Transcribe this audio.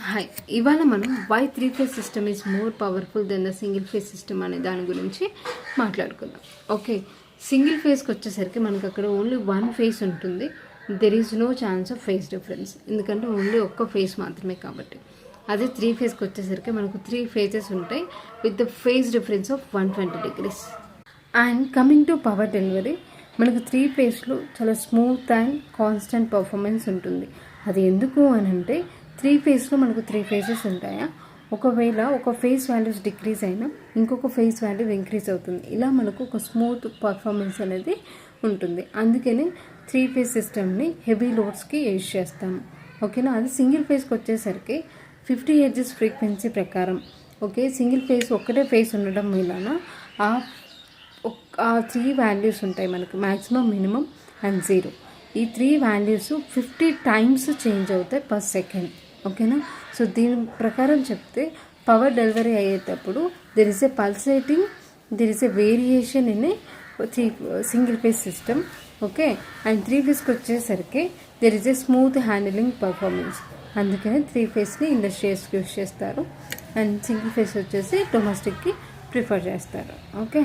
Hi, ఇవాళ మనం why 3-phase system is more powerful than the single phase system అనే దాని గురించి మాట్లాడుకుందాం. ఓకే, సింగిల్ ఫేజ్కి వచ్చేసరికి మనకు అక్కడ ఓన్లీ వన్ ఫేజ్ ఉంటుంది. There is no chance of phase difference, ఎందుకంటే ఓన్లీ ఒక్క ఫేజ్ మాత్రమే కాబట్టి. అదే 3-phaseకి వచ్చేసరికి మనకు 3 phases ఉంటాయి with the phase difference of 120 degrees. And coming to power delivery, మనకు 3-phaseలో చాలా స్మూత్ అండ్ కాన్స్టెంట్ పర్ఫార్మెన్స్ ఉంటుంది. అది ఎందుకు అని అంటే 3-phaseలో మనకు 3 phases ఉంటాయా, ఒకవేళ ఒక ఫేజ్ వాల్యూస్ డిక్రీజ్ అయినా ఇంకొక ఫేజ్ వాల్యూ ఇంక్రీజ్ అవుతుంది. ఇలా మనకు ఒక స్మూత్ పర్ఫార్మెన్స్ అనేది ఉంటుంది. అందుకని 3-phase సిస్టమ్ని హెవీ లోడ్స్కి యూజ్ చేస్తాము. ఓకేనా. అది సింగిల్ ఫేజ్కి వచ్చేసరికి 50 Hz ఫ్రీక్వెన్సీ ప్రకారం, ఓకే, సింగిల్ ఫేజ్ ఒక్కటే ఫేజ్ ఉండడం వలన ఆ 3 వాల్యూస్ ఉంటాయి మనకు, మ్యాక్సిమం, మినిమం అండ్ 0. ఈ 3 వాల్యూస్ 50 times చేంజ్ అవుతాయి పర్ సెకండ్. ఓకేనా. సో దీని ప్రకారం చెప్తే పవర్ డెలివరీ అయ్యేటప్పుడు there is a pulsating, there is a variation in a single phase system. Okay. And 3-phaseకి వచ్చేసరికి there is a smooth handling performance. అందుకని 3-phaseని ఇండస్ట్రియల్స్కి యూస్ చేస్తారు అండ్ సింగిల్ ఫేజ్ వచ్చేసి డొమెస్టిక్కి ప్రిఫర్ చేస్తారు. ఓకే.